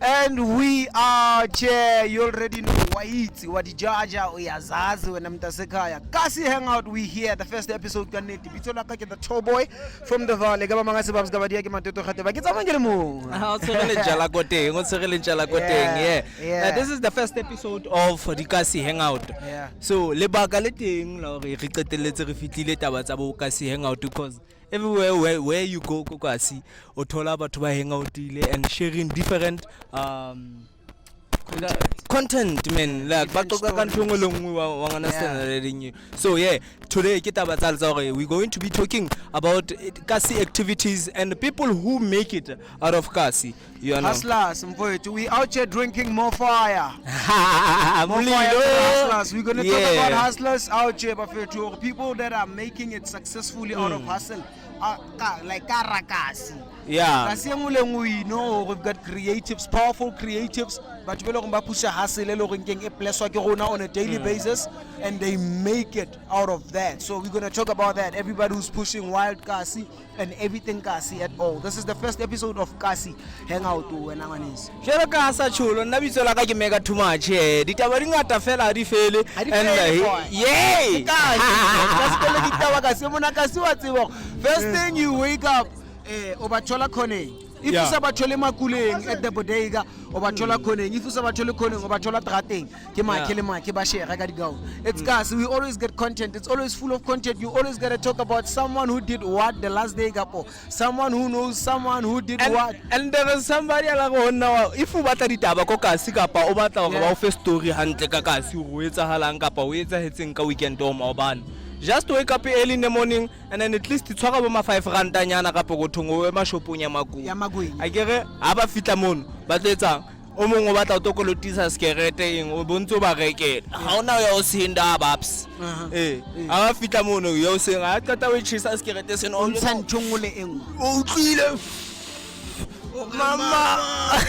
And we are here. You already know what the Jaja Uyazazi when I'm Tasekaya. Cassie Hangout, we here. The first episode Ganeti. Bitola Kake the Sothoboy from the Vaal. Gaba Mangasi Babs Gabadia Kimato Hateva. Get some Angelo. Yeah. This is the first episode of the Cassie Hangout. Yeah. So lebagaleting la re qeteletse re fitile taba tsa bo Cassie Hangout because everywhere where you go Cassie o thola batho ba hangout ile and sharing different content man like ba qoqa ka ntho ngwe lengwe wa understand you. So yeah, today ke taba tsa gore we going to be talking about Cassie activities and people who make it out of Cassie, you know. Hustlers, we out here drinking MOFAYA. Hustlers. We're gonna talk about hustlers out here, but for people that are making it successfully out of hustle. Like Karakasi. Yeah. We know we've got creatives, powerful creatives, but we don't push a hustle on a daily basis, and they make it out of that. So we're gonna talk about that. Everybody who's pushing wild Cassie and everything Cassie at all. This is the first episode of Cassie Hangout when I'm on this. Share Casa chulo, nabiso la ka mega too much. Ditaba ringata fela di fele and yay. First thing you wake up, obachola kone. If you sabatole makuleng at the bodega, obachola kone. If you sabatole kone, obachola trateng. Ke share ga di go. It's gas. We always get content. It's always full of content. You always gotta talk about someone who did what the last day gapo. Someone who knows someone who did what. And there is somebody like now. If you batla ditaba ko Cassie kapa o batla go ba fe story hantle ka Cassie o etsa halang kapa o etsa hetseng ka weekend o maobane. Just wake up early in the morning and then at least it's talk about my 5 rand nyana ka pokothong o ema shopong ya Magui. I get aba fitla mono ba tletsa o mongwe o batla o tokolotisa skerete eng o bontse ba rekela ha ona ya o sinda babs aba fitla mono yo seng a qeta o chisa skerete seno o ntshantshong le eng o utlwile mama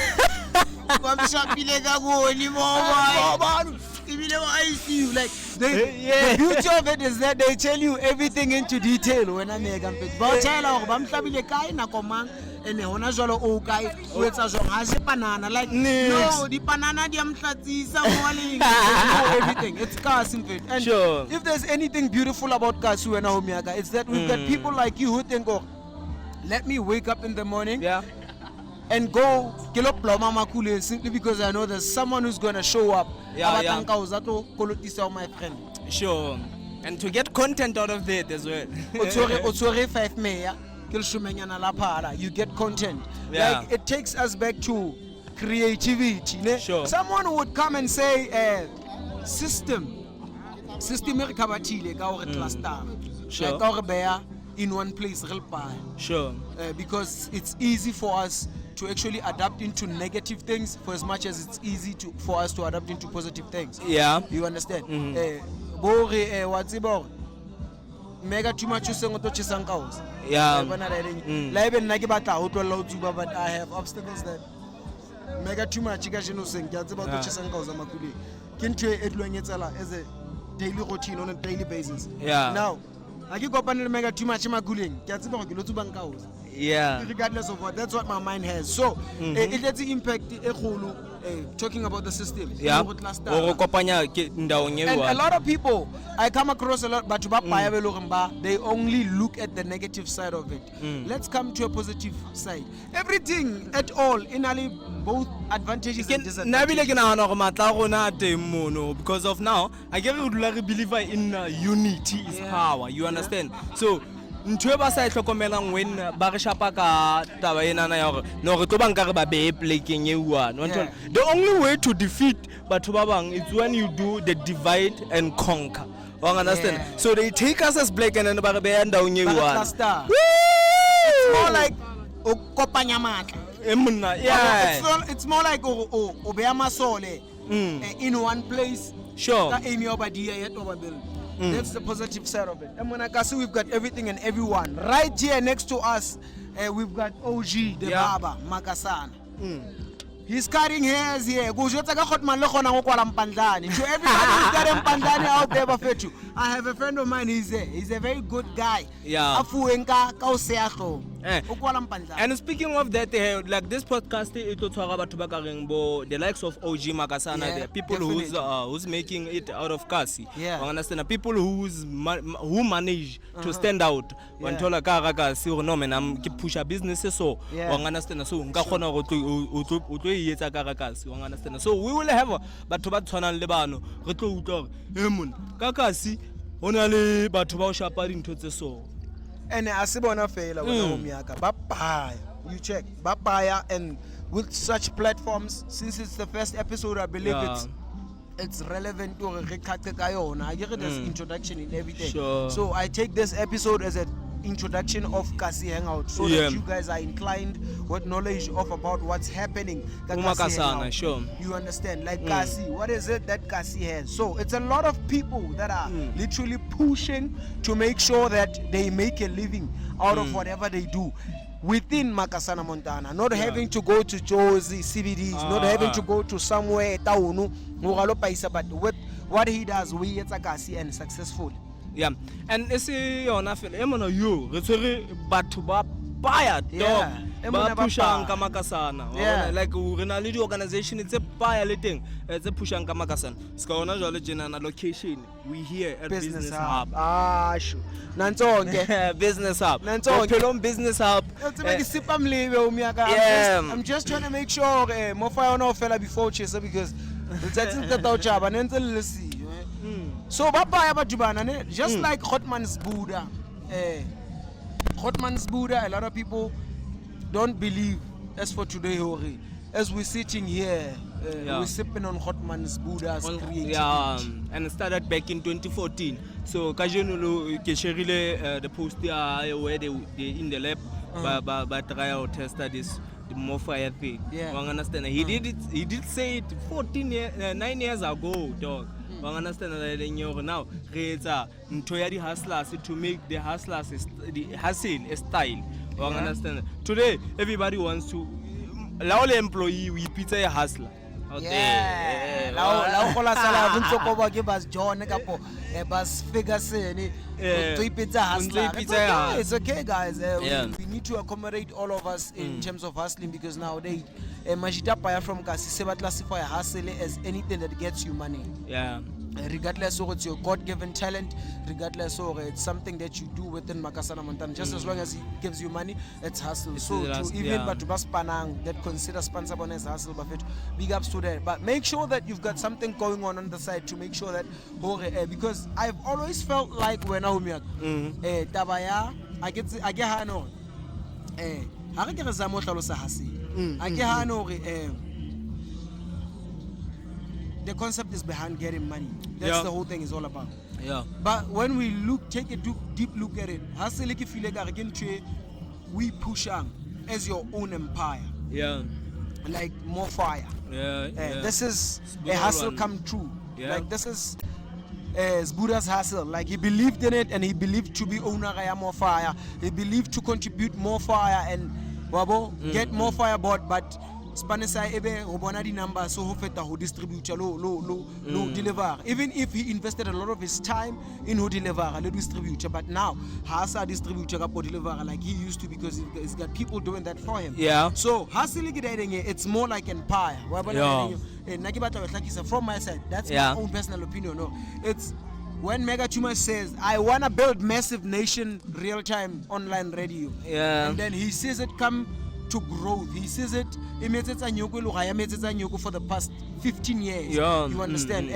ba mshapile ka go ni mama. I see you like the beauty of it is that they tell you everything into detail when I'm making it. But tell her bam hlabile kai na komang ene hona jalo o kai o etsa jong ha se banana like no di banana di amhlatsisa morning everything. It's Cassie in fact. And sure. If there's anything beautiful about Cassie and Homiaga, it's that we've got people like you who think, oh, let me wake up in the morning and go kiloploma makule simply because I know there's someone who's gonna show up. My friend. Sure. And to get content out of that as well. You get content. Like it takes us back to creativity. Sure. Someone would come and say, system sure. In one place, sure. Because it's easy for us to actually adapt into negative things for as much as it's easy for us to adapt into positive things. Yeah. You understand? Mega too much yeah. But I have obstacles that mega too much as a daily routine on a daily basis. Yeah. Now I keep up and mega too much yeah. Regardless of what, that's what my mind has. So it has the impact talking about the system. Yeah. And a lot of people I come across a lot, but they only look at the negative side of it. Let's come to a positive side. Everything at all in both advantages and disadvantages. Because of now, I get believe in unity is power. You understand? So ntwe ba sa hlokomelang when ba re shapa ka taba ena na ya gore no re tlo ba nka re ba be plekeng e one. The only way to defeat batho ba bang is when you do the divide and conquer. You understand? So they take us as black and then ba re be ndawong e one. It's more like kopanya matla. It's more like o be amasole in one place. Sure. That's the positive side of it. And when I can see we've got everything and everyone. Right here next to us, we've got OG, the Baba, Makasana. He's cutting hairs here. So everybody who's got Mpandani out there, Bafetu. I have a friend of mine. He's a very good guy. Yeah. And speaking of that, like this podcast, it will talk about the likes of OG Makasana, the people who's making it out of Cassie. Yeah. Understand? People who manage to stand out. When tola karaga si no man, I'm push a business so. Understand? So ngakona uto yetsa karaga si. Understand? So we will have batho ba tshwana le bano. Re tlo utlwa emun kakasi ona le batho ba o shapa dintho tse so. And asibona fela wena umyaka babaya. You check babaya, and with such platforms, since it's the first episode, I believe it's relevant to I give it as introduction in everything. Sure. So I take this episode as an introduction of Cassie Hangout, so that you guys are inclined with knowledge of about what's happening. Sure. You understand? Like Cassie, what is it that Cassie has? So it's a lot of people that are literally pushing to make sure that they make a living out of whatever they do within Makasana, Montana, not having to go to Josie, CBDs, not having to go to somewhere, Taunu, but with what he does, we it's a Cassie and successful. Yeah, and it's on a film. You, but to buy it. Pushang Kamakasana. Like a lead organization, it's a piloting. It's a Pushang Kamakasan. Skona Jologin and a location. We here at Business Hub. Sure. Nantonge. Business Hub. Nantonge. Business Hub. I'm just trying to make sure MOFAYA no fella before Chesa because the job and then see. So just like Hotman's Buddha. Hotman's Buddha, a lot of people don't believe as for today, as we're sitting here, we're sipping on Hotman's Buddha's creativity. And it started back in 2014. So the post where they in the lab by trial tested this the MOFAYA thing. Understand? He did say it 9 years ago, dog. Understand that now the hustlers to make the hustlers the hustle a style. Understand? Today everybody wants to allow the employee we pizza a hustler. It's okay, guys. We need to accommodate all of us in terms of hustling because nowadays, Majita from Cassie classify hustle as anything that gets you money. Regardless of it's your God-given talent, regardless of it's something that you do within Makasana Montana, just as long as it gives you money, it's hustle. So to even but to Baspanang that consider sponsor as hustle, but big ups to that. But make sure that you've got something going on the side to make sure that because I've always felt like when Tabaya, I get Hano. I get Hano. The concept is behind getting money. That's the whole thing is all about. But when we take a deep look at it, we push on as your own empire. Like MOFAYA. This is a hustle come true. Like this is Buddha's hustle. Like he believed in it and he believed to be owner of MOFAYA. He believed to contribute MOFAYA and get MOFAYA bought, but Spanisai ebe ubona di number so ho feta ho distributor lo deliver. Even if he invested a lot of his time in who deliver le distributor, but now has a distributor ka deliver like he used to because he's got people doing that for him. So hustling it's more like empire. From my side, that's my own personal opinion. No, it's when Mega Chuma says, I want to build massive nation real-time online radio. And then he sees it come to growth. He sees it for the past 15 years. You understand?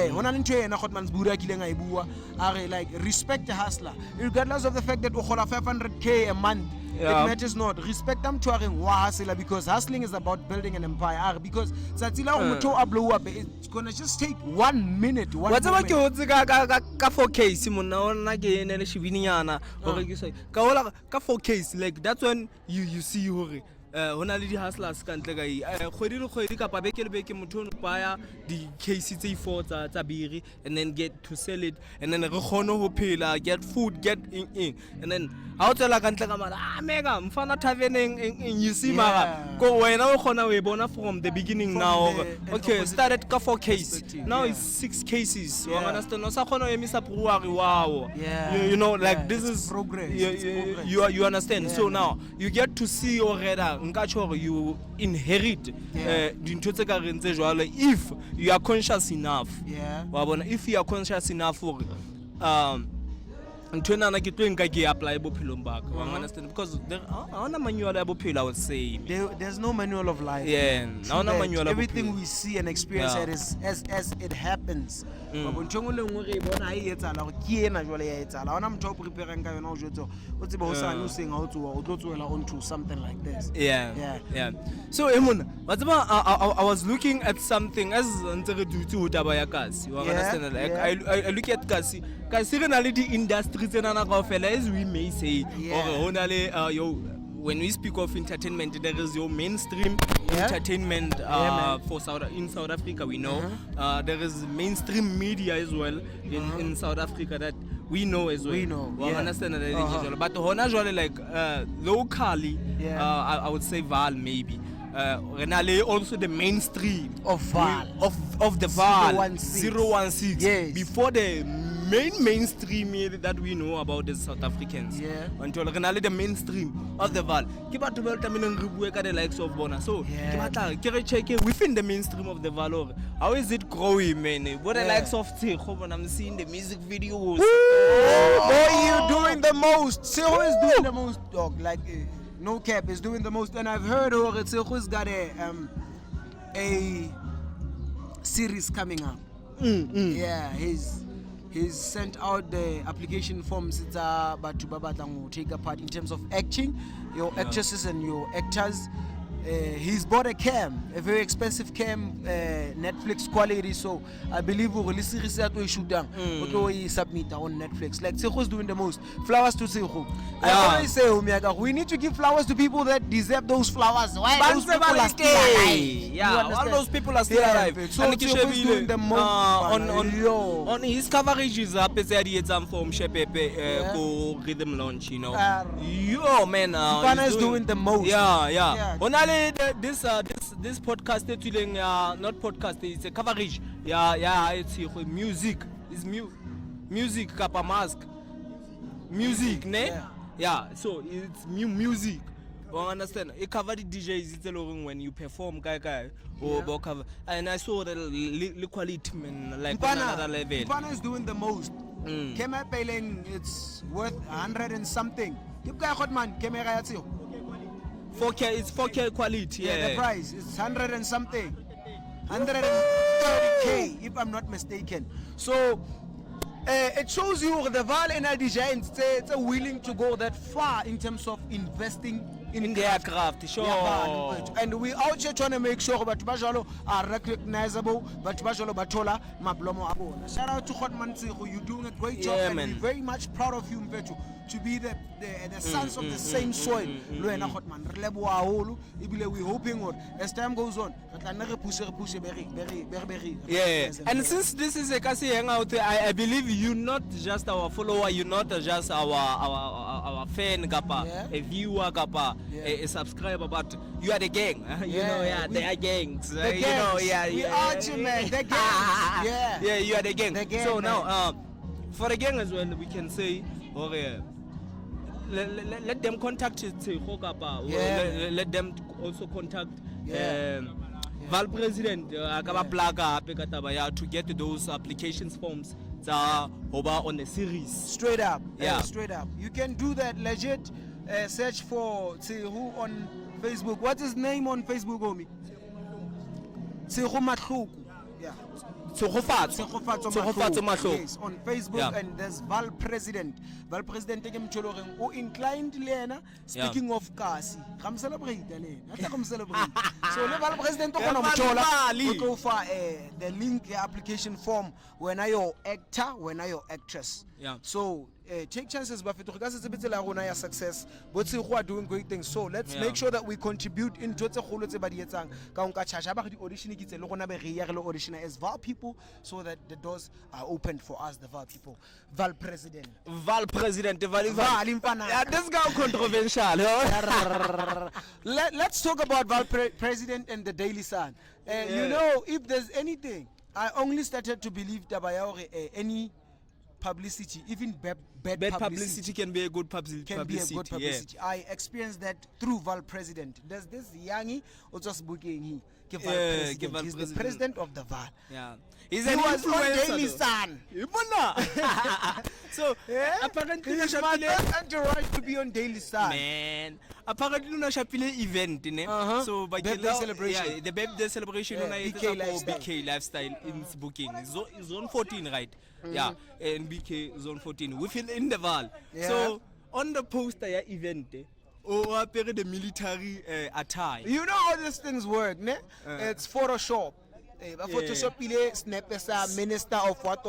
Like respect the hustler. Regardless of the fact that we have 500K a month. It matters not. Respect them to hustler because hustling is about building an empire. Because it's gonna just take 1 minute. What's about you? 4K, like that's when you see hona le di hustlers ka ntle ka kgwedi le kgwedi kapa beke le beke motho o baya di cases tse 4 tsa biri and then get to sell it and then re kgone ho phela get food get in and then ha o tsela ka ntle ka mara mega mfana taverneng you see mara go wena o kgona we bona from the beginning now okay started ka 4 cases now it's 6 cases you understand no sa kgona emisa brewery wow you know like this is progress you understand so now you get to see already you inherit dintho tse ka reng tse jwale if you are conscious enough wa bona if you are conscious enough for ntwenana ke tlo nka ke apply Bophelong ba ka understand because there ana manual ya bophelo I would say there's no manual of life naona manual everything we see and experience it is as it happens ba bontshong le ngwe re bona ha etsala gore ke ena jwale ya etsala ona motho o prepare ka yona o jwetso o tsebe ho sa no senga o tsoa o tlo tsoela onto something like this so emona wa tseba I was looking at something as ntse re dutse ho taba ya Cassie you understand like I look at Cassie re na le di industry tsena na kaofela as we may say or hona le when we speak of entertainment there is your mainstream entertainment for in South Africa we know there is mainstream media as well in South Africa that we know as well we understand that but hona jwale like locally I would say Vaal maybe also the mainstream of Vaal of the Vaal 016 yes. Before the mainstream that we know about the South Africans until the mainstream of the Vaal ke batho ba tamileng re bue ka the likes of bona so ke batla ke re check within the mainstream of the Vaal how is it growing man what the likes of Tshego bona I'm seeing the music videos boy you doing the most Tshego is doing the most dog like no cap is doing the most and I've heard Tsego's got a series coming up he's sent out the application forms but to take a part in terms of acting your actresses and your actors he's bought a cam a very expensive cam Netflix quality so I believe we'll release series that we shoot down we submit on Netflix like Tsego's doing the most flowers to Tsego I always say we need to give flowers to people that deserve those flowers why those people are still alive all those people are still alive so and Tsego's doing the most on his coverages up as the exam form Shepepe go rhythm launch you know yo man is doing the most this podcast not podcast it's a coverage it's music is music kapa mask music ne so it's music you understand it cover the DJs it's long when you perform or cover and I saw the quality man like on another level Mpana is doing the most camera paying it's worth 100 and something you guy hot man camera ya Tsego 4K, it's 4K quality. The price is 100 and something, 130K if I'm not mistaken. So it shows you the Vaal and DJs they're willing to go that far in terms of investing in their craft. Sure. And we out here trying to make sure that Bajalo are recognizable, but Bajalo Batola Mablomo Abona. Shout out to Hotman Tsego, you're doing a great job and we're very much proud of you, Mvetu, to be the sons of the same soil. Luena Hotman, Relebo Aholu, we're hoping as time goes on, and since this is a Cassie Hangout, I believe you're not just our follower, you're not just our fan, Kappa, a viewer, Kappa. A subscriber, but you are the gang. You know, they are gangs. The gangs. You know, we are you, man. The gangs. You are the gang. So man. now, for the gang as well, we can say, let them contact Tsego Kappa. Let them also contact Vaal President to get those applications forms on the series. Straight up. Straight up. You can do that legit. Search for Tsego on Facebook. What's his name on Facebook, homie? Tsego Matluku. Tsogofatso Mahlo. Yes, on Facebook and there's Vaal President. Vaal President who inclined Lena. Speaking of Cassie, come celebrate celebrate. So the Vaal President go for the link application form when I your actor, when I your actress. So take chances bafethu re ka se tsebetse la rona ya success botse go are doing great things, so let's make sure that we contribute into tse kholo tse ba di etsang ka nka charge ba di audition ke tse le gona be re ya re le audition as Vaal people, so that the doors are opened for us, the Vaal people. Vaal president Yeah, this guy controversial. Let's talk about Vaal president and the Daily Sun. You know, if there's anything, I only started to believe that any publicity, even bad publicity can be a good publicity. I experienced that through Vaal president. There's this youngie who just booking He's the president of the Vaal. Yeah. He was on Daily Sun. So apparently it's my first entourage to be on Daily Sun. Man, apparently Luna Shapile event, so by birthday celebration. Yeah, the birthday celebration BK lifestyle in booking. Zone 14, right? Yeah, and BK zone 14 within the Vaal. So on the poster event. Or the military attire. You know how these things work, ne? It's Photoshop. Photoshop ile snap as minister of what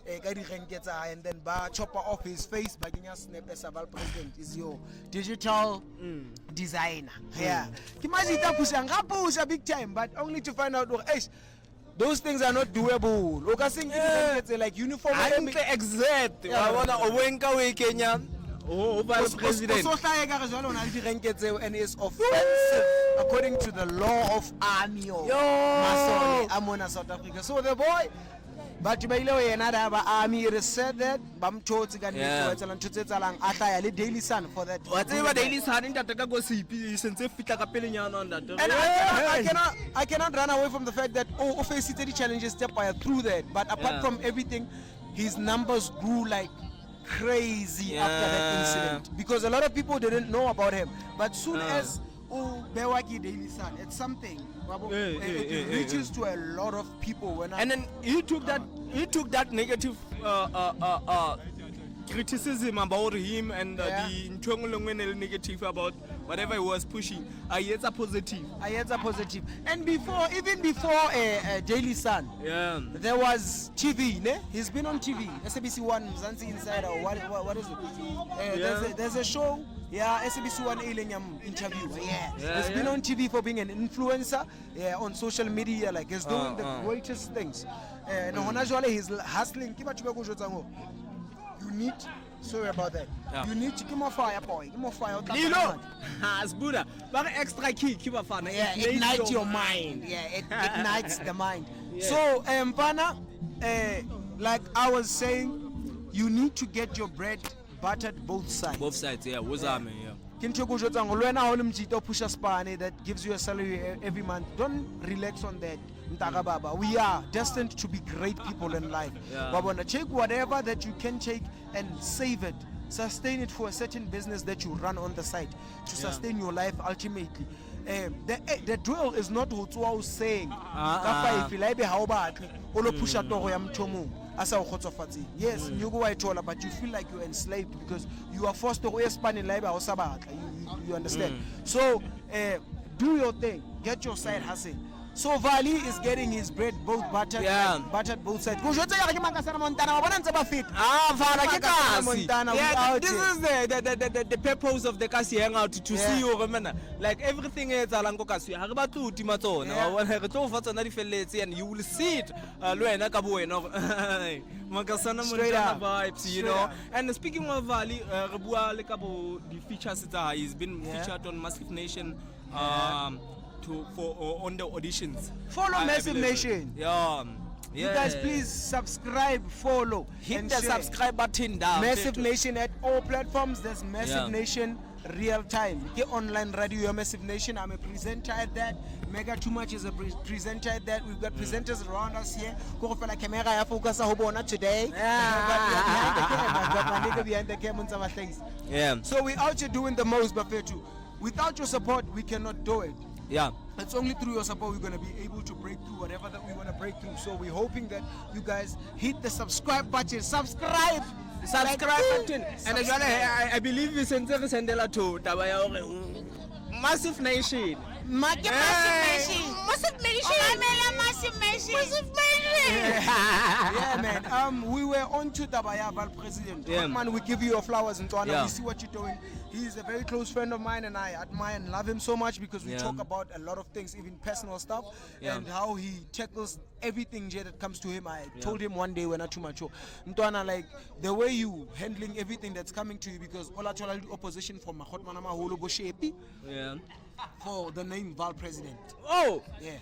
and then chopper off his face, but snap as a Vaal president is your digital designer. Yeah. Kimazita pusha big time, but only to find out those things are not doable. Like uniform. Exact. I want to Kenya. Vice President. And it's offensive according to the law of army. South Africa. So the boy, but army said that Daily Sun for that. Whatever Daily Sun in that I cannot run away from the fact that face city challenges step through that. But apart from everything, his numbers grew like crazy after that incident, because a lot of people didn't know about him, but soon as Bewaki Daily Sun, it's something it reaches to a lot of people. And then he took that negative criticism about him and the negative about whatever he was pushing. I had a positive. And even before Daily Sun, there was TV. Ne? He's been on TV. SABC1 Mzansi Insider. What is it? There's a show. Yeah, SABC1 interview. He's been on TV for being an influencer. On social media, like he's doing the greatest things. He's hustling. You need. Sorry about that. You need to give more fire, boy. Give more fire. As Buddha, but extra key, keep a fun. Ignite your mind. It ignites the mind. So, Pana, like I was saying, you need to get your bread buttered both sides. Both sides, What's that mean? That gives you a salary every month. Don't relax on that. We are destined to be great people in life. Take whatever that you can take and save it. Sustain it for a certain business that you run on the side to sustain your life ultimately. The drill is not what saying. Yes, you go but you feel like you're enslaved because you are forced to expand in life. You understand? So do your thing, get your side hustle. So Vali is getting his bread both buttered, buttered both sides. This is the purpose of the Cassie Hangout, to see you, like everything else alango Cassie. And you will see it. Straight up vibes, you know. And speaking of Vali, the features he's been featured on Massive Nation. On the auditions. Follow Massive Nation. You guys please subscribe, follow, hit the subscribe button down. Massive Nation at all platforms. There's Massive Nation real time. Get online radio, Massive Nation. I'm a presenter at that. Mega Too Much is a presenter at that. We've got presenters around us here. Go for the camera. I focus on today. Behind the camera. So we're out here doing the most, but without your support, we cannot do it. It's only through your support we're going to be able to break through whatever that we want to break through. So we're hoping that you guys hit the subscribe button. Subscribe button. And I believe we send to Massive Nation. Yeah, man. We were on to Tabaya Vaal president. Yeah. Man, we give you your flowers and so on. Yeah. We see what you're doing. He's a very close friend of mine, and I admire and love him so much because we talk about a lot of things, even personal stuff, and how he tackles everything that comes to him. I told him one day when I too much, Mtwana, like the way you handling everything that's coming to you, because all actually opposition from Mahotmana Maholo Boshepi for the name Vaal president. Oh, yeah.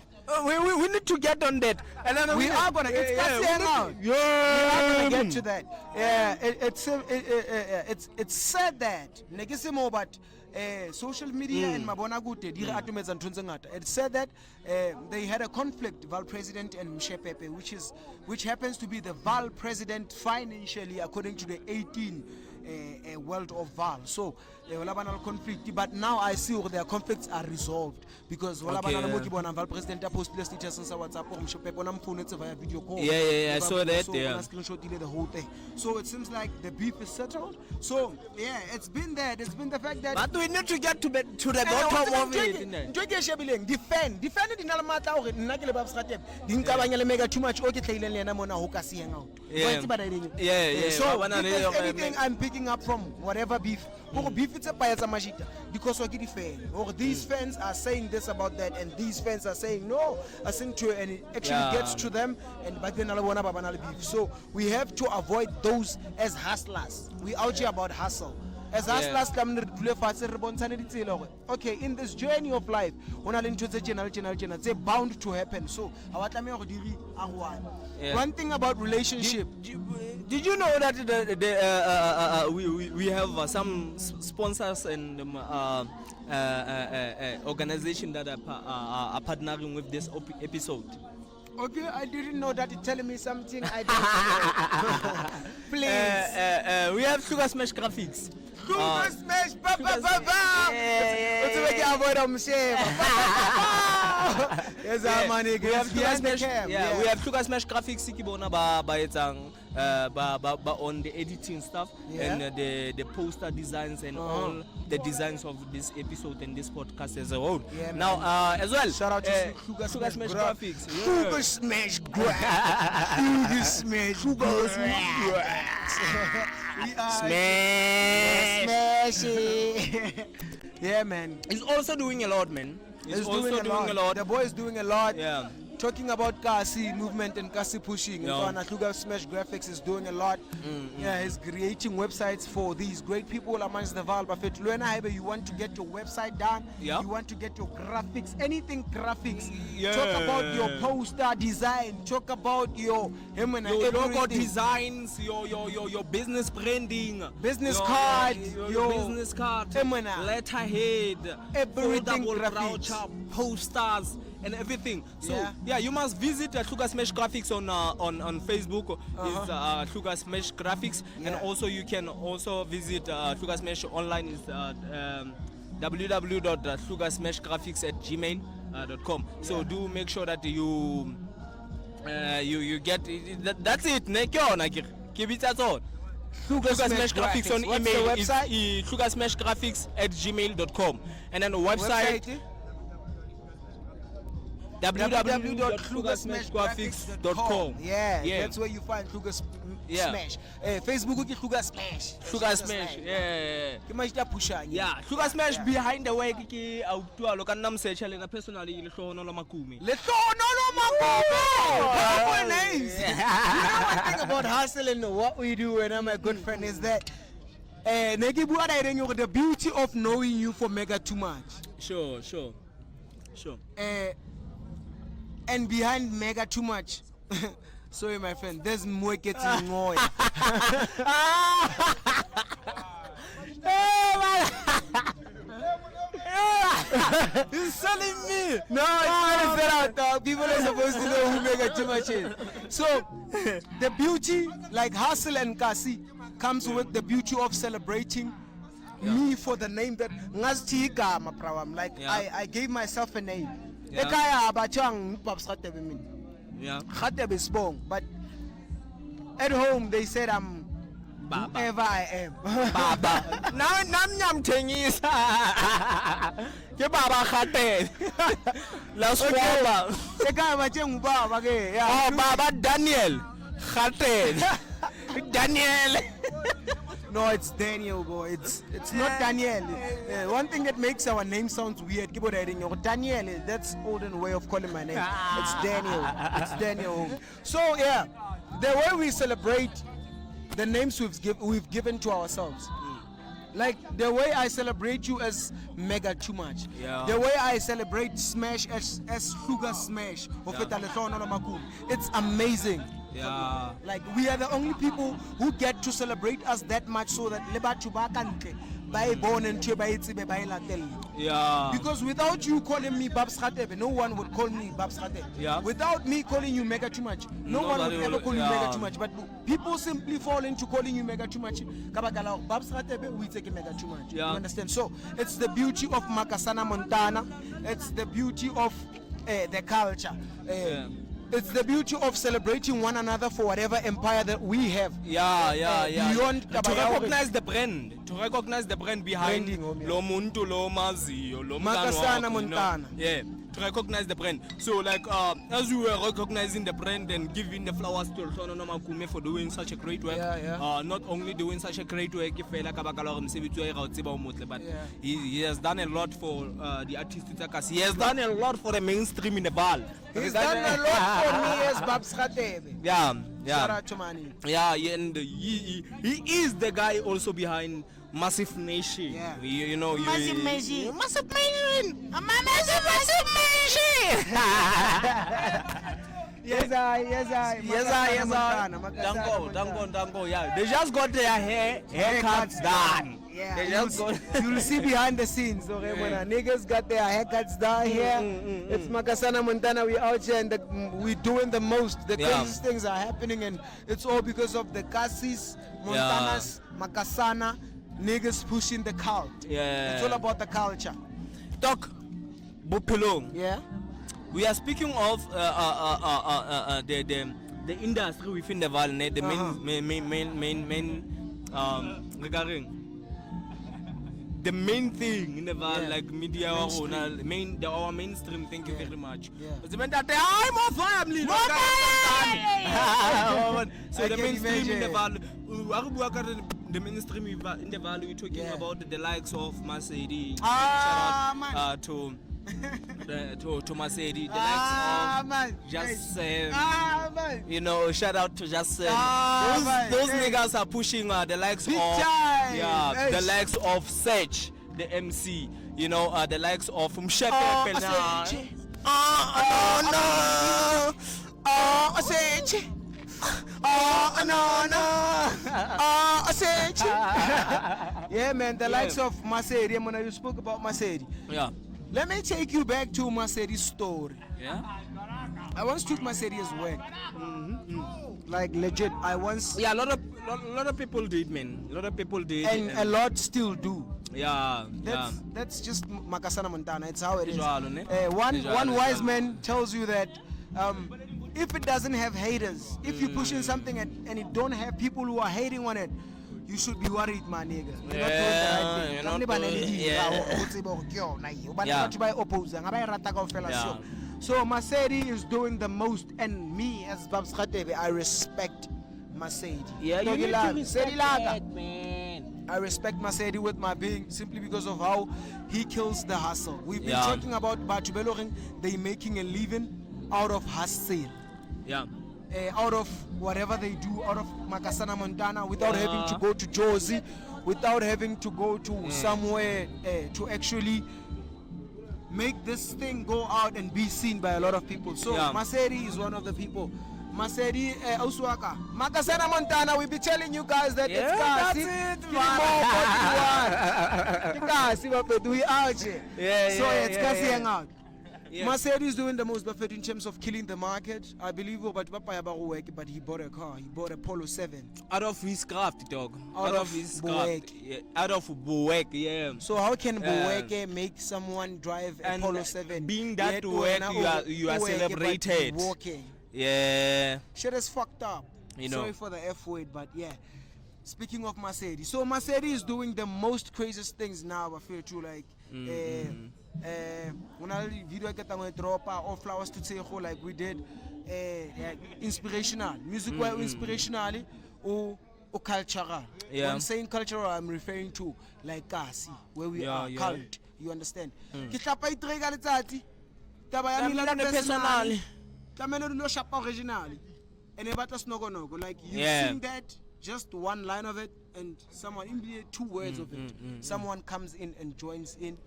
We need to get on that. And then We are gonna. It's Hangout. We are gonna get to that. Yeah, it's said that negisimo but social media and mabona gute di re atometse ntho tse ngata. It's said that they had a conflict, Vaal president and Mshepepe, which happens to be the Vaal president financially according to the 18 world of Vaal. So conflict, but now I see their conflicts are resolved because Vaal president posted status on WhatsApp or Mshepepe on phone via video call. Yeah, I saw that. So Yeah. screenshot the whole thing. So it seems like the beef is settled. So yeah, it's been there. It's been the fact that. But we need to get to the bottom of it. Defend it in Alamata or Nagel Babsratem. Didn't Kabanya mega too much okay and I'm on a Hokasi Hangout. Yeah. So anything I'm picking up from whatever beef. Or beef it's a payasa majita because we fan or these fans are saying this about that and these fans are saying no, I think to and it actually gets to them and back then beef. So we have to avoid those as hustlers. We out here about hustle. As hustlers come okay, in this journey of life, they're bound to happen. So one thing about relationship. Did you know that we have some sponsors and organization that are partnering with this episode? Okay, I didn't know that. You're telling me something I didn't know. Please. We have Sugar Smash Graphics. Sugar Smash, we have Sugar Smash Graphics on the editing stuff and the poster designs and all the designs of this episode and this podcast as a whole. Now, as well, shout out to Sugar Smash Graphics. Sugar Smash Graphics. Sugar Smash. Smash it. Yeah, man. He's also doing a lot, man. He's also doing a lot. The boy is doing a lot. Yeah. Talking about Cassie movement and Cassie pushing. Sugar Smash Graphics is doing a lot. Yeah, he's creating websites for these great people amongst the Vaal. But you want to get your website done, you want to get your graphics, anything graphics. Talk about your poster design. Talk about your logo designs, your business branding, business card, your business card, letterhead, everything graphics, posters. And everything. So you must visit Sugar Smash Graphics on Facebook. Is Sugar Smash Graphics, and also you can also visit Sugar Smash online is www.sugarsmashgraphics@gmail.com. So do make sure that you get it. That's it. Keep it at all. Sugar Smash Graphics on email is sugarsmashgraphics@gmail.com, and then the website. www.sugarsmashgraphics.com. Yeah, that's where you find Sugar Smash. Facebook Sugar Smash. Sugar Smash. Yeah. Sugar Smash behind the way ki autua lo kanna msearch le na personally le hlono lo makumi. Le hlono lo makumi. Names. You know one thing about hustling, what we do and my good friend is that the beauty of knowing you for mega too much. Sure. And behind mega too much. Sorry, my friend. There's more getting more. He's selling me. No, it's not out. People are supposed to know who mega too much is. So the beauty, like Hustle and Cassie, comes with the beauty of celebrating me for the name that like I gave myself a name. Radebe is born, but at home they said I'm whoever I am. Baba. Now nam nyam tengis. Ke Baba Khate. Let's Baba. Oh, Baba Daniel Khate. Daniel. No, it's Daniel, boy. It's not Daniel. One thing that makes our name sounds weird. Daniel, that's olden way of calling my name. It's Daniel. It's Daniel. So yeah, the way we celebrate the names we've given to ourselves. Like the way I celebrate you as Mega Too Much. Yeah. The way I celebrate Smash as Sugar Smash. It's amazing. Yeah. Like we are the only people who get to celebrate us that much so that Yeah. because without you calling me Babs Radebe, no one would call me Babs Radebe. Yeah. Without me calling you Mega Too Much, no one would ever call you Mega Too Much. But people simply fall into calling you Mega Too Much. Kabagala Babs Radebe, we take Mega Too Much. Yeah. You understand? So it's the beauty of Makasana Montana. It's the beauty of the culture. It's the beauty of celebrating one another for whatever empire that we have. Yeah. Beyond to recognize the brand. To recognize the brand behind lo muntu lo mazio lo Makasana Montana. Yeah. To recognize the brand. So like as we were recognizing the brand and giving the flowers to Lhono Makume for doing such a great work. Not only doing such a great work, but he has done a lot for the artists. He has done a lot for the mainstream in the Vaal. He's done a lot for me as Babs Radebe. Yeah. Shout out to Mani. Yeah, and he is the guy also behind Massive Nation. Yeah. You know, Massive Nation. Massive Nation. Massive Nation. Yes, I. Dango. Yeah, they just got their haircuts done. Yeah, They just got. you'll see behind the scenes. Okay, when niggas got their haircuts done here, it's Makasana Montana. We out here and we doing the most. The craziest things are happening, and it's all because of the Cassies, Montanas, Makasana, niggas pushing the cult. Yeah. It's all about the culture. Doc, Bophelong. Yeah. We are speaking of the industry within the Vaal, the main regarding the main thing in the Vaal, like media or our mainstream. Thank you very much. It's meant that I'm a family. So the mainstream in the Vaal, the mainstream in the Vaal, we're talking about the likes of Masedi. Shout out to Masedi, the likes of Just you know, shout out to Just those niggas are pushing the likes of the likes of Sage, the MC, you know, the likes of Mshepe Yeah, man, the likes of Masedi. When you spoke about Masedi. Yeah. Let me take you back to Masedi's story. Yeah. I once took Masedi as work. Like legit, I once. Yeah, a lot of people did, man. A lot of people did, and a lot still do. Yeah. That's just Makasana Montana. It's how it is. One wise man tells you that if it doesn't have haters, if you're pushing something and it don't have people who are hating on it, you should be worried, my nigga. You're not doing the right thing. So Masedi is doing the most, and me as Babs Radebe, I respect Masedi. Yeah, you need to respect that, man. I respect Masedi with my being simply because of how he kills the hustle. We've been talking about Bophelong. They making a living out of hustle. Yeah. Out of whatever they do, out of Makasana Montana, without having to go to Josie, without having to go to somewhere to actually make this thing go out and be seen by a lot of people. So Masedi is one of the people. Masedi Auswaka. Makasana Montana, we be telling you guys that it's Cassie. We out here. So it's Cassie Hangout. Masedi is doing the most perfect in terms of killing the market. I believe but he bought a car. He bought a Polo 7. Out of his craft, dog. Out of his craft. Out of Buwek, yeah. So how can Buwek make someone drive a Polo 7? Being that Buwek, you are celebrated. Walking. Yeah. Shit is fucked up. You know. Sorry for the F word, but yeah. speaking of Masedi, so Masedi is doing the most craziest things now. I feel too like when I video get on drop or flowers to say like we did, inspirational music, inspirationally or cultural. Yeah. When I'm saying cultural, I'm referring to like Cassie, where we are cult. You understand? Kitapa itrega letsatsi. Taba ya mina le personal. Tlamelo lo shapa original. And about us no. Like you sing that, just one line of it, and someone in the 2 words of it. Someone comes in and joins in.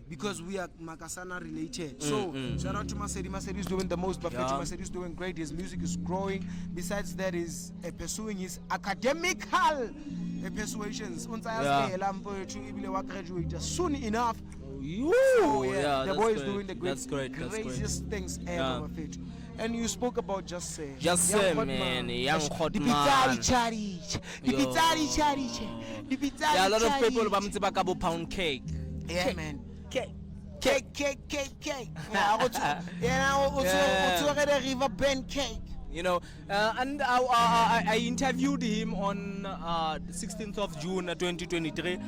Because we are Makasana related. So shout out to Masedi. Masedi is doing the most, but Masedi is doing great. His music is growing. Besides that, is pursuing his academical persuasions. Soon enough. So, the boy is doing the craziest things ever. And you spoke about just say man, young hot man. A lot of people about pound cake. Yeah, man. Cake. River Bend cake. You know, and I interviewed him on the 16th of June 2023.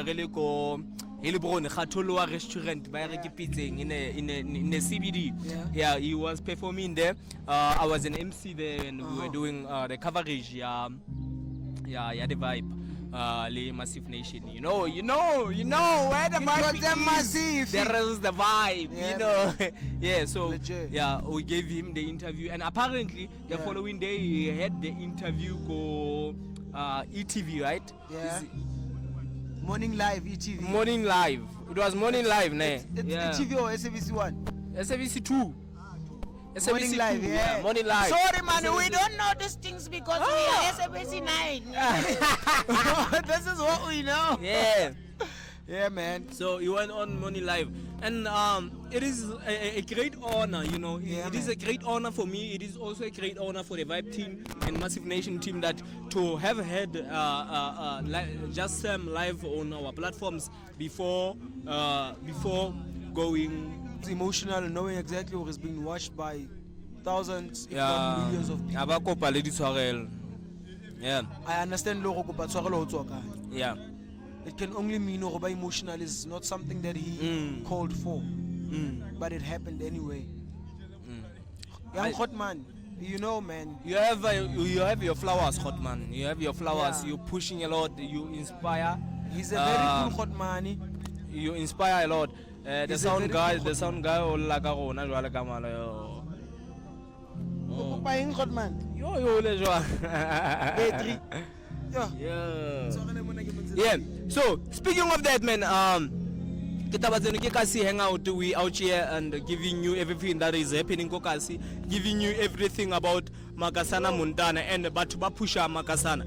Really go. Khatoloa restaurant by in a CBD. Yeah, he was performing there. I was an MC there, and we were doing the coverage. Yeah, the vibe. Massive Nation. You know where the vibe is. Massive. There is the vibe. You know. Yeah. So we gave him the interview, and apparently the following day he had the interview go ETV, right? Yeah. Morning Live, ETV. Morning Live. It was Morning Live, ne? It's ETV or SABC1? SABC2. Morning Live, yeah. Morning Live. Sorry, man, we don't know these things because we are SABC9. This is what we know. Yeah. Yeah, man. So he went on Morning Live. And it is a great honor, you know. It is a great honor for me. It is also a great honor for the Vibe team and Massive Nation team that to have had just live on our platforms before going. It's emotional knowing exactly what is being watched by thousands, if not millions of people. Yeah. I understand Yeah. It can only mean Oba emotional is not something that he called for, but it happened anyway. Young hot man, you know, man. You have your flowers, hot man. You have your flowers. You're pushing a lot. You inspire. He's a very cool hot man. You inspire a lot. The sound guy, all like a buying hot man. Yeah. So speaking of that, man, Cassie Hangout, we out here and giving you everything that is happening in Cassie, giving you everything about Makasana Montana and Batubapusha Makasana.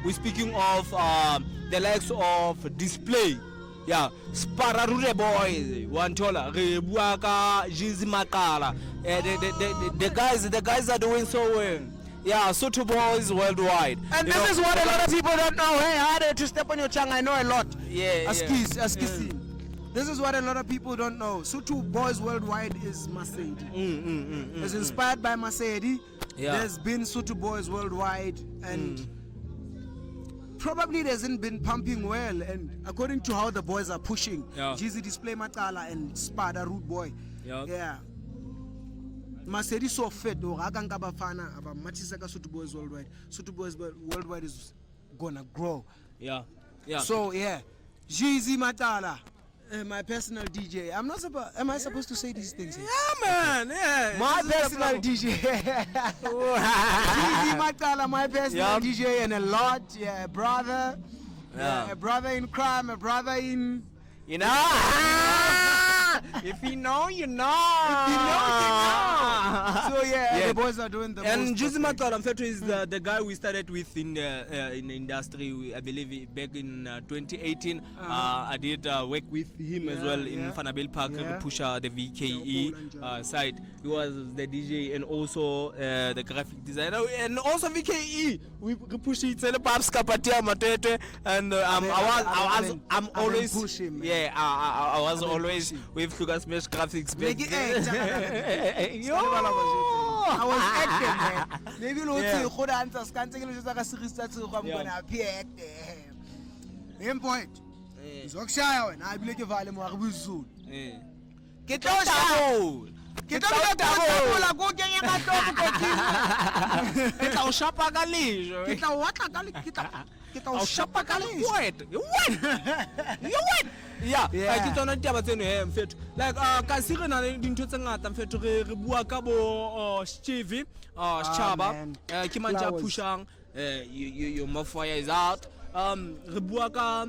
We're speaking of the likes of display. Yeah, Spararure boys, Wantola, Rebuaka, Jizimakala. The guys are doing so well. Yeah, Sothoboys worldwide. And this is what a lot of people don't know. Hey, harder to step on your tongue. I know a lot. Yeah. Askisi. This is what a lot of people don't know. Sothoboys worldwide is Masedi. It's inspired by Masedi. Yeah. There's been Sothoboys worldwide, and probably it hasn't been pumping well. And according to how the boys are pushing, Jeezy Display Matala and Spada Root Boy. Yeah. Masedi so fit or Aganga Bafana about Matisaka Sothoboys worldwide. Sothoboys worldwide is gonna grow. Yeah. So Jeezy Matala, my personal DJ. I'm not supposed. Am I supposed to say these things? Yeah, man. Yeah. My personal DJ. Jeezy Matala, my personal DJ, and a lot. Yeah, brother. Yeah, a brother in crime, a brother in. You know. If you know, you know. If you know, you know. So the boys are doing the and most. Jeezy Matala is the guy we started with in the industry. I believe back in 2018. I did work with him as well in Vanderbijlpark, Pusha the VKE side. He was the DJ and also the graphic designer and also VKE. We push it and I'm always push him, I was always with hluka smash graphics Like, back yo, I was acting, man. Maybe Yeah. good answers. Can't take a series that's I'm gonna appear. Main point. Zokushaya wena ayibuleke Vaal emwakubuzulu. Ke tlo la go kenya ka tloko kokini. Ke tla o shapa ka lejo. Ke tla watla ka le ke tla o shapa ka le. You win. Yeah, ke tsona ditaba tseno he mfethu. Like ka se re na le dintho tse ngata mfethu re bua ka bo Stevie, Chaba, ke manje a pushang your MOFAYA is out. Re bua ka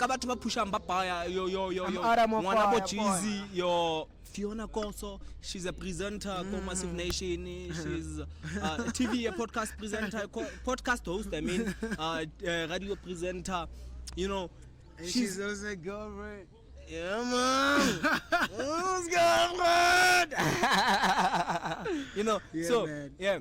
batho ba pushang ba baya yo ngwana bo Jeezy yo Fiona Koso, she's a presenter called Massive Nation. She's a TV, a podcast presenter, podcast host. I mean, radio presenter. You know, and she's also a girlfriend. Yeah, man. Who's girlfriend? You know, Yeah, so man. yeah.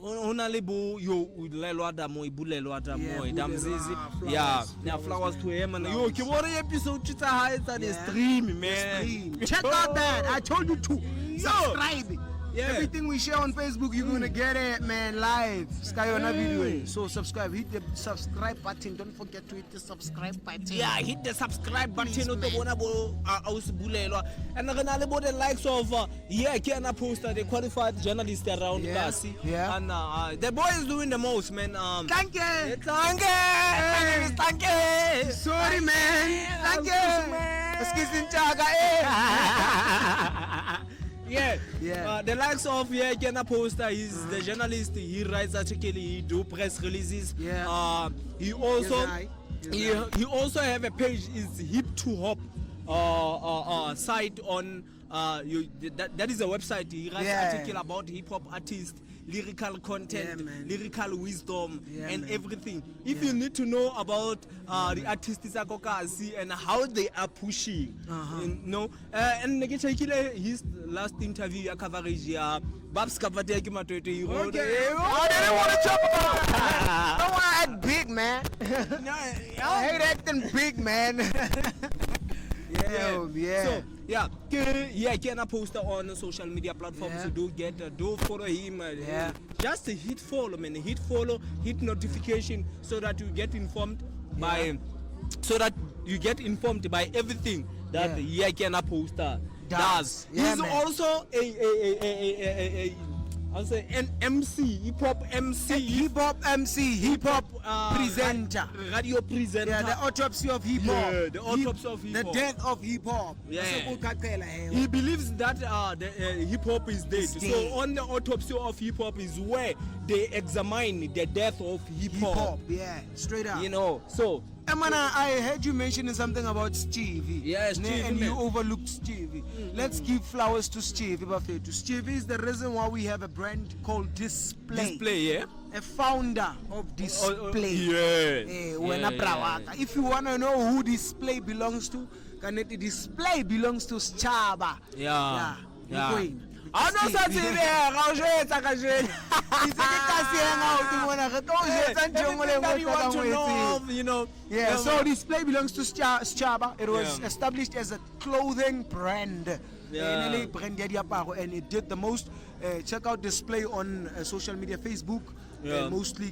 Only bo yo ulelwa da mo ibulelwa da mo damzizi. Yeah, flowers to him and yo ke bone episode tsa ha etsa the stream, man. Check out that. I told you to subscribe. Yeah. Everything we share on Facebook, you're gonna get it, man, live. Sky on a video. So subscribe. Hit the subscribe button. Don't forget to hit the subscribe button. Yeah, hit the subscribe button. Please, To bona bo ausibulelwa. And re na le bo the likes of ke na poster the qualified journalists around Cassie. Yeah. And the boy is doing the most, man. Thank you. Thank you. Sorry, man. Thank you. Excuse me, Yeah. The likes of Kena Poster, he's the journalist, he writes articles, he do press releases. Yeah. He also Yes, he also have a page, is Hip to Hop site on that is a website. He writes article about hip hop artists, lyrical content, lyrical wisdom, and everything. If you need to know about the artists Cassie and how they are pushing, you know, and his last interview coverage, Babs Kapate Kimatete, he wrote. I didn't want to talk about that. Don't want to act big, man. I hate acting big, man. So can I post on social media platforms? So do follow him. Just hit follow, man. Hit follow, hit notification, so that you get informed by everything that can I poster does. Yeah, He's man. also I'll say an MC, hip hop presenter, radio presenter. Yeah, the autopsy of hip hop. Yeah, the autopsy of hip hop. The death of hip hop. Yeah. He He believes that hip hop is dead. So on the autopsy of hip hop is where they examine the death of hip hop. Yeah, straight up. You know, so. Emana, I heard you mentioning something about Stevie. Yeah, Stevie, and man. you overlooked Stevie. Let's give flowers to Stevie. Stevie is the reason why we have a brand called Display. Yeah. A founder of Display. Yeah. If you want to know who Display belongs to, Display belongs to Chaba. Yeah. I know something there. You know. Yeah, so Display belongs to Chaba. It was established as a clothing brand. And it did the most. Check out Display on social media, Facebook. Mostly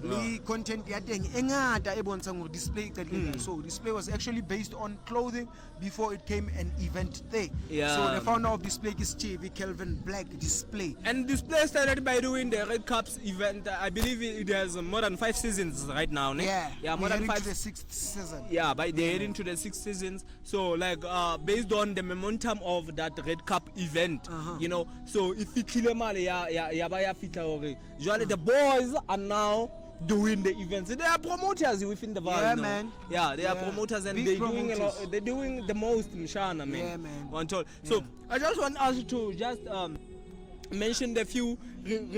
the content Display. So Display was actually based on clothing before it came an event there. So the founder of Display is Stevie Kelvin Black Display. And Display started by doing the Red Cups event. I believe it has more than 5 seasons right now. More than 5. To the 6th season. Yeah, but they're heading to the 6 seasons. So like based on the momentum of that Red Cup event, you know. So if it usually the boys are now doing the events. They are promoters within the Vaal. Yeah, man. Yeah, they are promoters, and they're doing the most, Mshana, man. Yeah, man. So I just want us to just mention the few because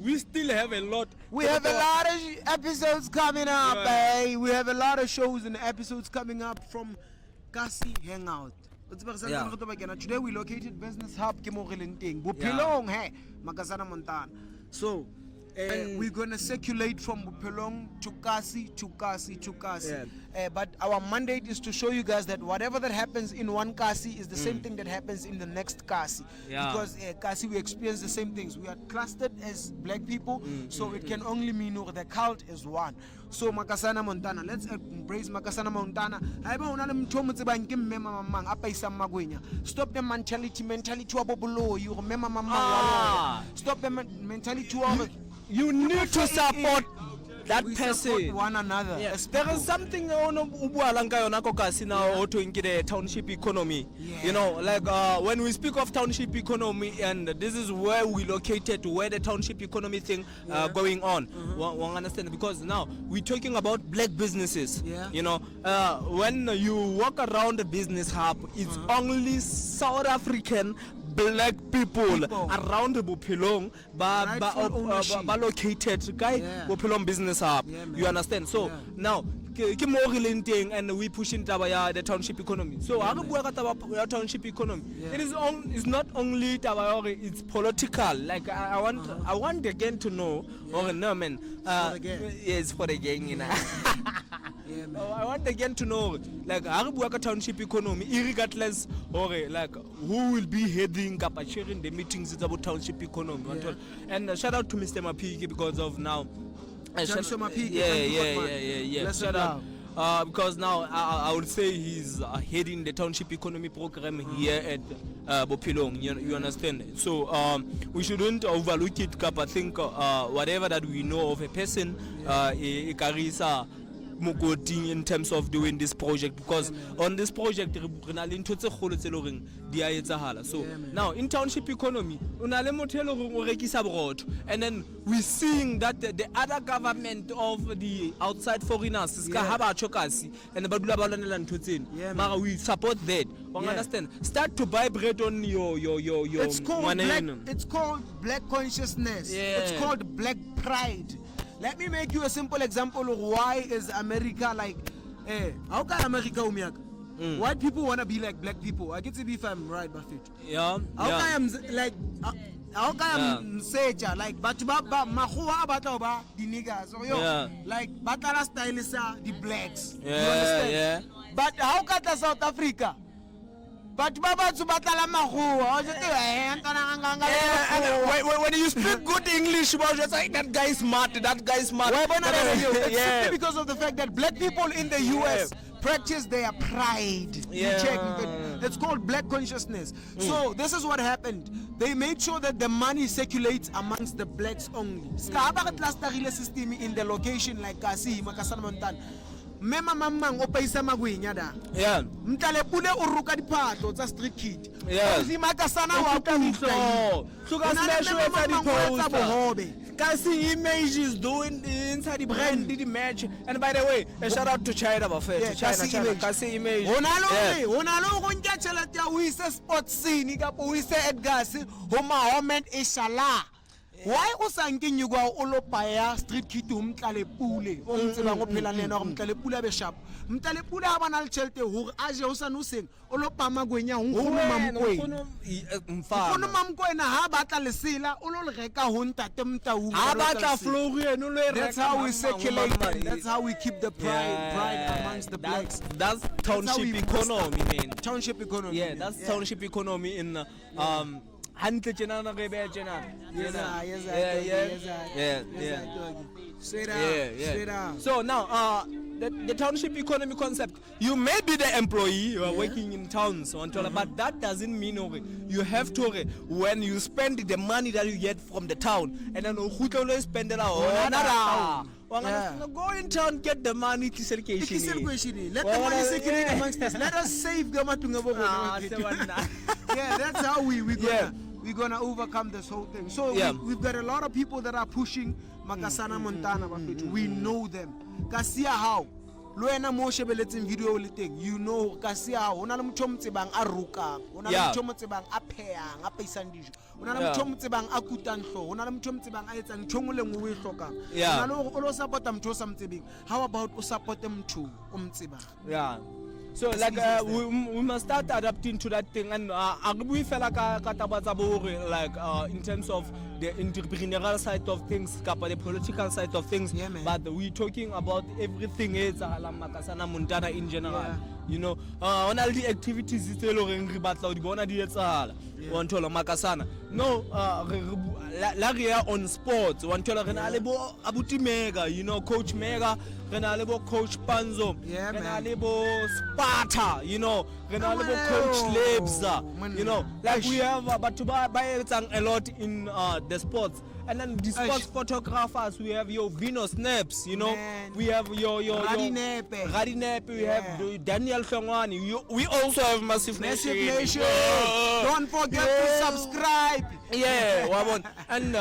we still have a lot. We have a lot of episodes coming up, We have a lot of shows and episodes coming up from Cassie Hangout. Today we located Business Hub Bophelong, Makasana Montana. So We're gonna circulate from Bophelong to Cassie to Cassie to Cassie. But our mandate is to show you guys that whatever that happens in one Cassie is the same thing that happens in the next Cassie. Because Cassie, we experience the same things. We are clustered as black people, so it can only mean the cult is one. So Makasana Montana, let's embrace Makasana Montana. Stop the mentality of Bobolo. You remember Mama. Stop the mentality of you need to support that person. Support one another. Yes. There is something now to the township economy. You know, like when we speak of township economy, and this is where we located, where the township economy thing going on. One understand, because now we're talking about black businesses. You know, when you walk around the business hub, it's only South African black people around the Bophelong ba located guy Bophelong business hub. You understand? So now ke mo relenting, and we pushing the township economy. So ha re bua ka taba township economy, it's not only taba, it's political. Like I want again to know, no man, it's for the gang, you know. I want again to know, like, Arabuaka township economy, regardless, like, who will be heading up and sharing the meetings about township economy. And shout out to Mr. Mapiki because of now. Shout out. Because now I would say he's heading the township economy program here at Bophelong. You understand? So we shouldn't overlook it. I think whatever that we know of a person, it carries in terms of doing this project, because on this project so now in township economy and then we're seeing that the other government of the outside foreigners and we support that. Understand? Start to buy bread on your it's called black consciousness. It's called black pride. Let me make you a simple example of why is America like, how can America white people want to be like black people. I get to be if I'm right, Buffett. How can I'm like, but the niggas, like, batala style is the blacks. You understand? But how can South Africa? But Baba to batala when you speak good English, just like that guy is smart. It's simply because of the fact that black people in the US practice their pride. You check. It's called black consciousness. So this is what happened. They made sure that the money circulates amongst the blacks only. System in the location like Cassie, Makasana Montana. Mema mamang o paisa magwinya da. Mtale pule uruka diphatlo tsa street kid. Zimaka sana wa puso. So ka smash with the post. Cassie images doing inside the brand did the match. And by the way, a shout out to China Buffett. China Cassie image. Onalo go ntja tšhelete ya o ise sports scene ka o ise Edgars ho Mohammed Inshallah. Why usanking you go olopaya street kid umtlale pule o mtseba go phela nena go mtlale pula be sharp mtlale pula ha bana le tšhelete ho aje o sa no seng olopa magwenya ho mamkwena mfana mamkwena ha batla lesela o lo le reka ho ntate mtau ha batla florie no le reka. That's how we circulate. That's how we keep the pride amongst the blacks. That's township economy, man. Township economy. That's township economy in Straight up. So now the township economy concept, you may be the employee, you are working in towns, but that doesn't mean you have to, when you spend the money that you get from the town, and then you spend it out. Go in town, get the money to circulation. Let the money circulate amongst us. Let us save the money. That's how we're gonna overcome this whole thing. So we've got a lot of people that are pushing Makasana Montana. We know them. Kasia how? Loena mo shebeletseng video le teng. You know Kasia how? Ona le motho mtsebang a ruka. Ona le motho mtsebang a pheyang, a paisang dijo. Ona le motho mtsebang a kutang hlo. Ona le motho mtsebang a etsang ntho le ngwe o e hlokang. Ona le o lo support motho o sa mtsebeng. How about o support motho o mtsebang? So like we must start adapting to that thing, and we feel like in terms of the entrepreneurial side of things, kapa the political side of things, Yeah, man. but we're talking about everything Makasana Montana in general. Yeah. You know, on all the activities it's all in Ribatla, the Bona Dietza, one tola Makasana. No, Laria on sports, one tola Renalebo Abuti Mega, you know, Coach Mega, Renalebo Coach Panzo, Yeah, man. Renalebo Sparta, you know, Renalebo Coach Lebza, you know, like we have, but to buy a lot in the sports. And then the sports photographers, we have your Vino Snaps, you know, Man. we have your Radebe, we have Daniel Fengwani, we also have Massive Nation. Don't forget to subscribe. Yeah, Wabon. And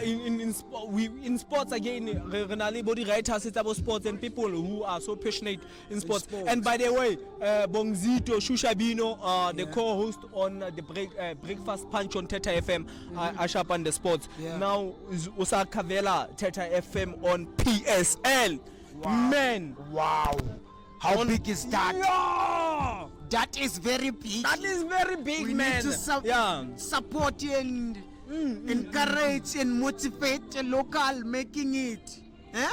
in sports again, Renali body writers it's about sports and people who are so passionate in sports. And by the way, Bongzito Shushabino, the co-host on the Breakfast Punch on Theta FM, Ashapan the sports. Yeah. Now is Usa Kavela Theta FM on PSL. Man, Wow. How big is that? yeah, That is very big. that is very big, We man. need to support and encourage and motivate the local making it. Yeah.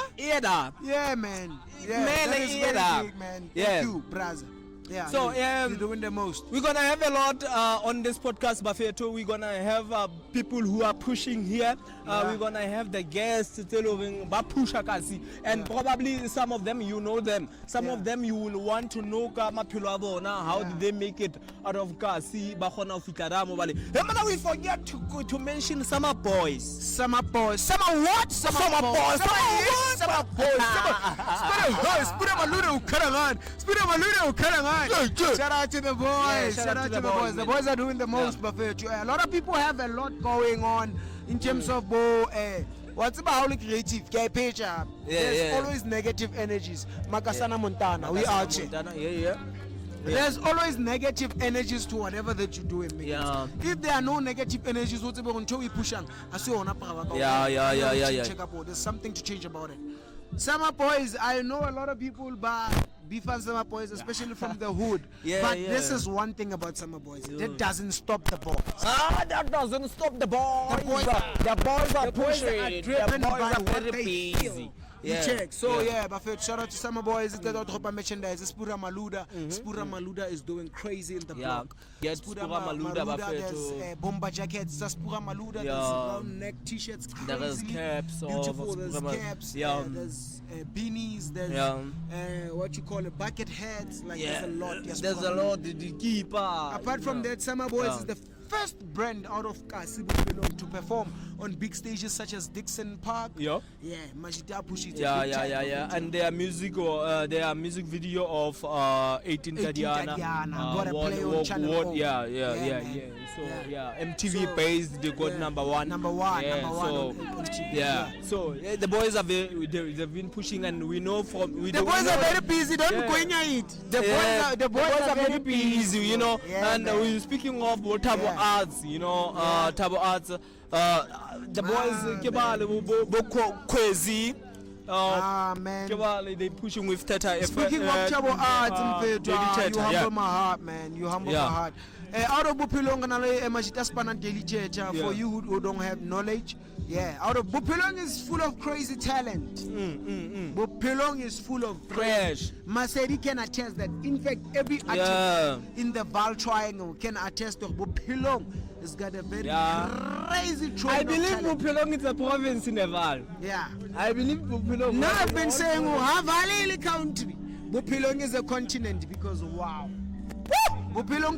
Yeah, man. Yeah, Man, that is yeah. very big, man. Yeah. Thank you, brother. Yeah. So, you're doing the most. We're gonna have a lot on this podcast, Buffeto. We're gonna have people who are pushing here. We're gonna have the guests telling Bapusha Cassie, and probably some of them you know them. Some of them you will want to know how did they make it out of Cassie, Bahona Fikaramo Valley. Remember, we forget to mention Summer Boys. Summer boys. Summer what? Summer boys. Summer boys. Shout out to the boys. Shout out to the boys. The boys are doing the most, Buffet. A lot of people have a lot going on in terms of what's about creative page. There's always negative energies. Makasana Montana. We are There's always negative energies to whatever that you're doing. Yeah. If there are no negative energies, what's about until we push on? Yeah. Check up. There's something to change about it. Summer boys, I know a lot of people be fans Summer boys, especially from the hood. But this is one thing about Summer boys. That doesn't stop the boys. That doesn't stop the boys. The boys are pushing. driven The boys by are what very they busy. feel. You check. So Buffett, shout out to Summer Boys. It's the Dropa merchandise. Spura Maluda. Spura Maluda is doing crazy in the block. Get Spura Maluda, Buffett. There's bomber jackets. Spura Maluda. There's round neck t-shirts. There is caps. Beautiful. There's caps. There's beanies. There's what you call it, bucket hats. Like there's a lot. There's a lot. The keeper. Apart from that, Summer Boys is the first brand out of Cassie to perform on big stages such as Dixon Park. Majida Pushit. And their music video of 18 Tatiana. Gotta play on channel 4. So MTV based, they got number one. Number one on MTV. So the boys are they've been pushing, and we know from the boys are very busy. Don't go in it. The boys are very busy. You know. And we're speaking of Tabo Arts, you know, Tabo Arts. The boys crazy. Man. They pushing with Theta. Speaking of Tabo Arts, you humble my heart, man. You humble my heart. Out of Bophelong and Majita Span and Daily Church, for you who don't have knowledge, out of Bophelong is full of crazy talent. Bophelong is full of fresh. Masedi can attest that. In fact, every artist in the Vaal triangle can attest to Bophelong has got a very crazy train. I believe Bophelong is a province in the Vaal. I believe Bophelong. Now I've been saying, Vaal country. Bophelong is a continent because wow. Bophelong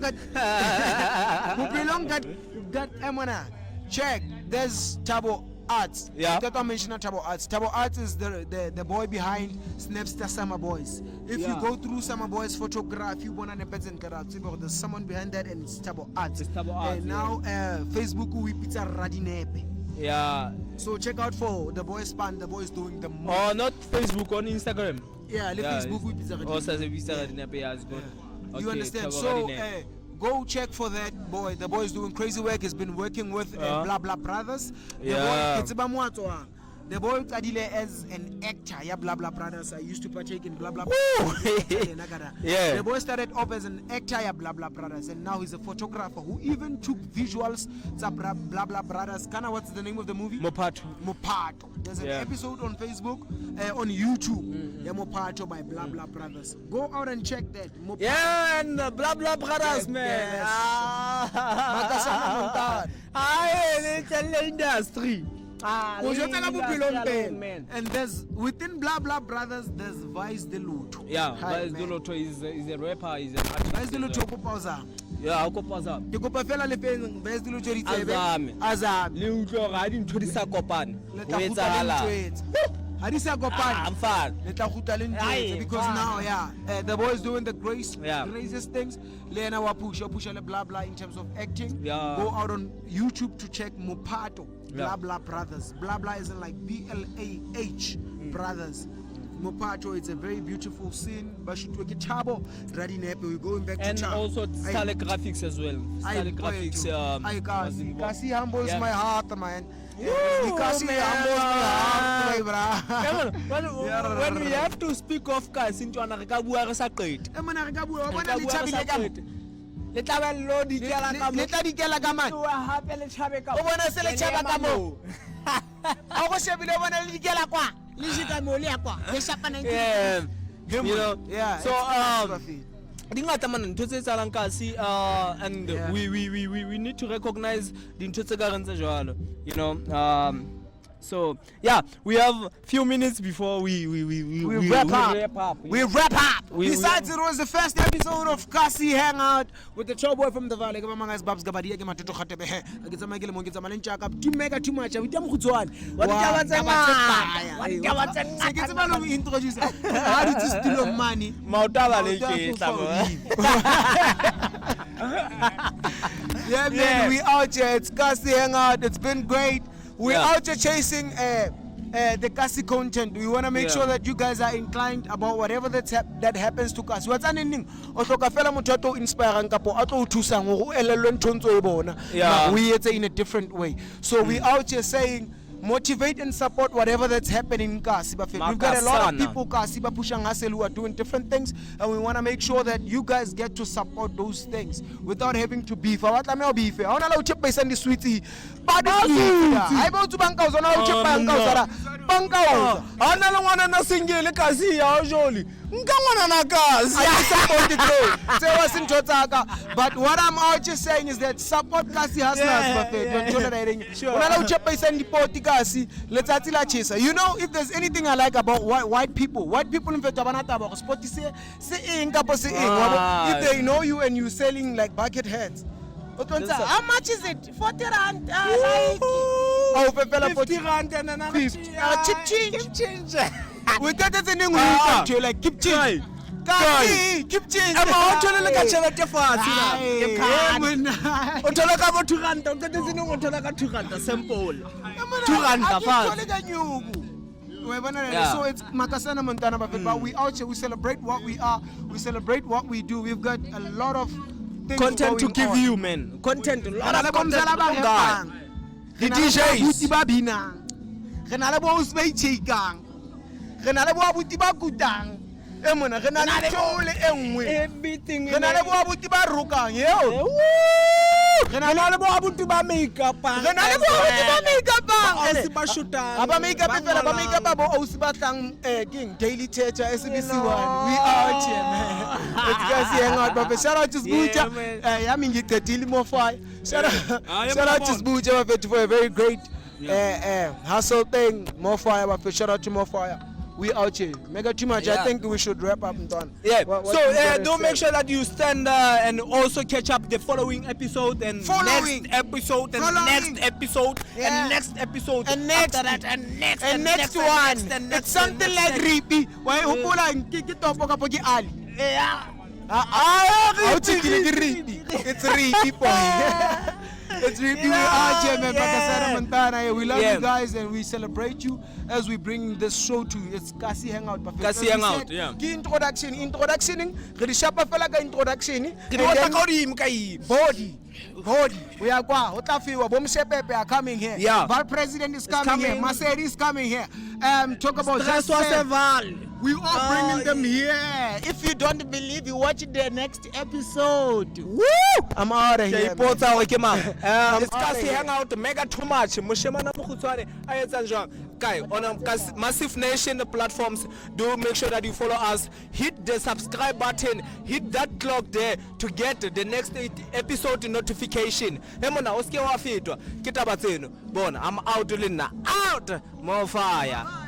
got Emona. Check. There's Tabo Arts. That I mentioned Tabo Arts. Tabo Arts is the boy behind Snapster Summer Boys. If you go through Summer Boys photography, you want to there's someone behind that, and it's Tabo Arts. Now Facebook we pizza Radebe. So check out for the boys span. The boys doing the most. Oh, not Facebook, on Instagram. Facebook we pizza Radebe. You understand? So go check for that boy. The boy is doing crazy work. He's been working with Blah Blah Brothers. The The boy Adile as an actor, yeah, blah blah brothers. I used to partake in blah blah. Yeah. The boy started off as an actor, yeah, blah blah brothers, and now he's a photographer who even took visuals. Blah blah brothers. Kana, what's the name of the movie? Mopato. There's an episode on Facebook, on YouTube. Yeah, Mopato by blah blah brothers. Go out and check that. Mopato. Yeah, and blah blah brothers, man. It's an industry. And there's within blah blah brothers, there's Vice the Luto. Yeah, Vice the Luto is a rapper, is an artist. Vice the Luto pausa. Yeah, go pausa. You go pafela le peng Vice the Luto Azame. Azame. Le utlwa ga di ntho di sa kopane. Go etsahala. Hadisa kopane. I'm fine. Because now, the boy is doing the craziest things. Lena wa push le blah blah in terms of acting. Yeah. Go out on YouTube to check Mopato. Blah blah brothers. Blah blah isn't like BLAH brothers. Mopato, it's a very beautiful scene. Bashutwe Kitabo, Radebe, we're going back to and also Style graphics as well. Style graphics. Cassie humbles my heart, man. Cassie humbles my heart, when we have to speak of Cassie, into an Arakabu sa qet. Le tabello di kela ka mo. Le tla di kela ka man. O hape le chabe ka. O bona se le chaba ka mo. A go shebile bona le di kela kwa. Le jika mo le ya kwa. Le shapa 19. Yeah. You know. Yeah. So dingata man ntho tse tsalang Cassie and we need to recognize the ntho tse ka rentse jwalo. You know. So yeah, we have few minutes before we wrap up. Besides, it was the first episode of Cassie Hangout with the Sothoboy from the Vaal. Babs Gabadia ke matoto khatebe he. Ke tsama ke le mo ke tsama le ntjaka. Too mega too much. We tamo khutswana. Wa ditaba tse ke tsama lo introduce. How did you steal money? Mautaba le ke tsamo. Yeah, man, we out here. It's Cassie Hangout. It's been great. We're out here chasing the Cassie content. We want to make sure that you guys are inclined about whatever that happens to Cassie. What's happening? Otokafela motho inspire kapo atlo thusa go elelwe nthontso e bona. We it's in a different way. So we out here saying motivate and support whatever that's happening in Cassie. We've got a lot of people Cassie pushing hustle who are doing different things, and we want to make sure that you guys get to support those things without having to beef. I want to beef. I want to chip by Sandy Sweetie. I want to bank out on our chip bank out. Bank out. I don't want to single Cassie. Usually, but what I'm out just saying is that support Cassie hustlers. You know, if there's anything I like about white people in fact, if they know you and you're selling like bucket heads, how much is it? 40 rand. Oh, 50 rand and 50. Cheap change. We got it in English. Like keep change. Keep change. I'm out to look at you fast. Utola ka bo 2 rand. Utola ka 2 rand. Simple. 2 rand fast. So it's Makasana Montana, but we out here, we celebrate what we are, we celebrate what we do. We've got a lot of content to give you, man. Content, a lot of content. The DJs. Renale bo usbe chikang. Renale bo abuti ba kutang. Emona renale tole enwe. Everything. Renale bo abuti ba rukang. Yo. Renale bo abuti ba makeup. Renale bo abuti ba makeup. Osiba shootang. Aba makeup fela ba makeup abo osiba tang king daily teacher SBC1. We out here, man. It's Cassie Hangout, but shout out to Sbuja. I mean you getting MOFAYA. Shout out to Sbuja for a very great hustle thing. MOFAYA, but shout out to MOFAYA. We out here. Mega too much. I think we should wrap up and done. Yeah. Don't make sure that you stand and also catch up the following episode and next episode and next episode and next episode and next after that and next and next one. It's something like Rippy. Why upula nkiki topo kapoki ali. It's Rippy boy. It's Rippy. We are here, man. Pakasana Montana. We love you guys and we celebrate you as we bring this show to you. It's Cassie Hangout. Cassie Hangout, yeah. Introduction. Introduction. Body. Hodi, we are qua. Otafiwa, Bomshepepe are coming here. Yeah. Vaal president is coming here. Masedi is coming here. Talk about Stress just was say, a Vaal. we are bringing them here. If you don't believe, you watch the next episode. Woo! I'm out of here. It's outta Cassie here. Hangout mega too much. Moshemana Mukhutswane ayetsa njwang. Guy on Massive Nation platforms, do make sure that you follow us. Hit the subscribe button. Hit that clock there to get the next episode notification. Hemona oske wafitwa. Kita batseno. Bona I'm out lina. Out. MOFAYA.